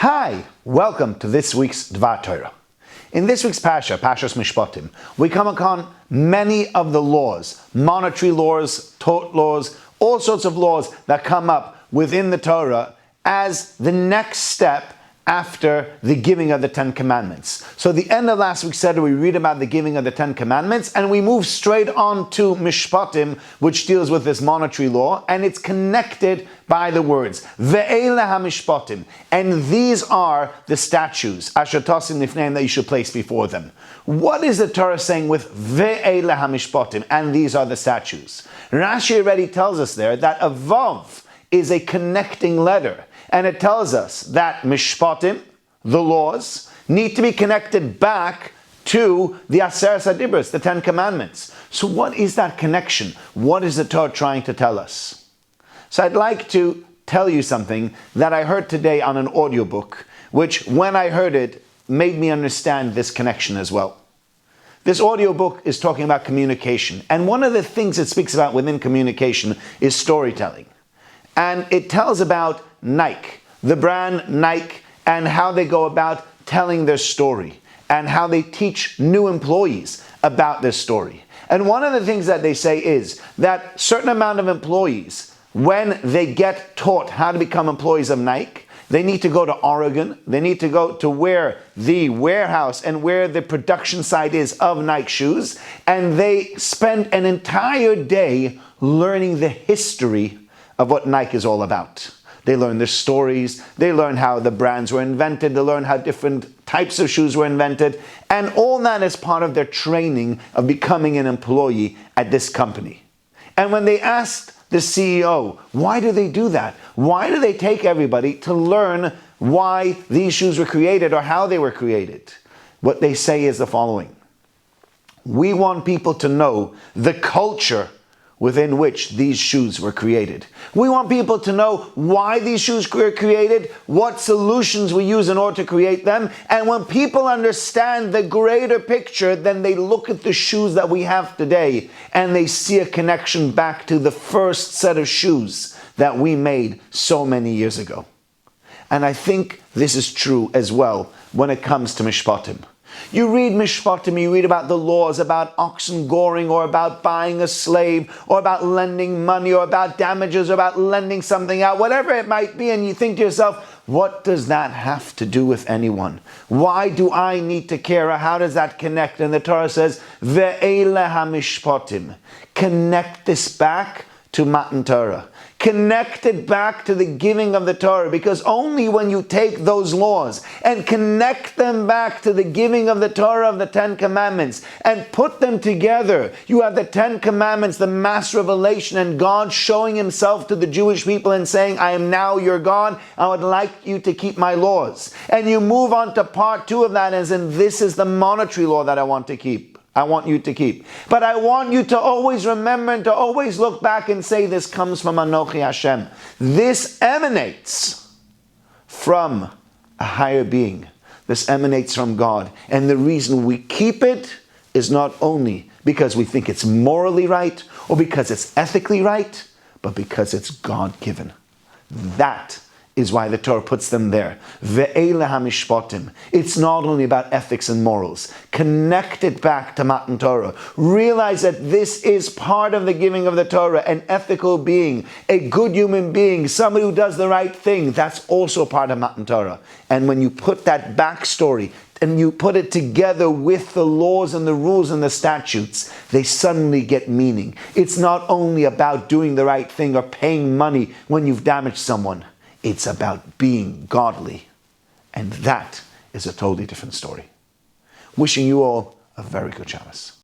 Hi, welcome to this week's Dvar Torah. In this week's Parsha, Parshas Mishpotim, we come upon many of the laws, monetary laws, tort laws, all sorts of laws that come up within the Torah as the next step after the giving of the Ten Commandments. So the end of last week's Seder, we read about the giving of the Ten Commandments, and we move straight on to Mishpotim, which deals with this monetary law, and it's connected by the words, Ve'ele ha-mishpotim, and these are the statues, asher tosim nifneim, that you should place before them. What is the Torah saying with Ve'ele ha-mishpotim, and these are the statues? Rashi already tells us there that a vav is a connecting letter. And it tells us that Mishpotim, the laws, need to be connected back to the Aseret HaDibros, the Ten Commandments. So what is that connection? What is the Torah trying to tell us? So I'd like to tell you something that I heard today on an audiobook, which when I heard it, made me understand this connection as well. This audiobook is talking about communication. And one of the things it speaks about within communication is storytelling. And it tells about Nike, the brand Nike, and how they go about telling their story and how they teach new employees about this story. And one of the things that they say is that certain amount of employees, when they get taught how to become employees of Nike, they need to go to Oregon, they need to go to where the warehouse and where the production site is of Nike shoes, and they spend an entire day learning the history of what Nike is all about. They learn their stories, they learn how the brands were invented, they learn how different types of shoes were invented, and all that is part of their training of becoming an employee at this company. And when they asked the CEO, why do they do that? Why do they take everybody to learn why these shoes were created or how they were created? What they say is the following: we want people to know the culture within which these shoes were created. We want people to know why these shoes were created, what solutions we use in order to create them, and when people understand the greater picture, then they look at the shoes that we have today and they see a connection back to the first set of shoes that we made so many years ago. And I think this is true as well when it comes to Mishpotim. You read Mishpotim, you read about the laws, about oxen goring, or about buying a slave, or about lending money, or about damages, or about lending something out, whatever it might be, and you think to yourself, what does that have to do with anyone? Why do I need to care? Or how does that connect? And the Torah says, Ve'ele ha-mishpotim. Connect this back to Matan Torah. Connect it back to the giving of the Torah, because only when you take those laws and connect them back to the giving of the Torah of the Ten Commandments and put them together, you have the Ten Commandments, the mass revelation, and God showing himself to the Jewish people and saying, I am now your God, I would like you to keep my laws. And you move on to part two of that, as in, this is the monetary law that I want to keep. I want you to keep. But I want you to always remember and to always look back and say, this comes from Anochi Hashem. This emanates from a higher being. This emanates from God. And the reason we keep it is not only because we think it's morally right or because it's ethically right, but because it's God-given. That is why the Torah puts them there. Ve'ele ha-mishpotim. It's not only about ethics and morals. Connect it back to Matan Torah. Realize that this is part of the giving of the Torah, an ethical being, a good human being, somebody who does the right thing. That's also part of Matan Torah. And when you put that backstory and you put it together with the laws and the rules and the statutes, they suddenly get meaning. It's not only about doing the right thing or paying money when you've damaged someone. It's about being godly. And that is a totally different story. Wishing you all a very good Shabbos.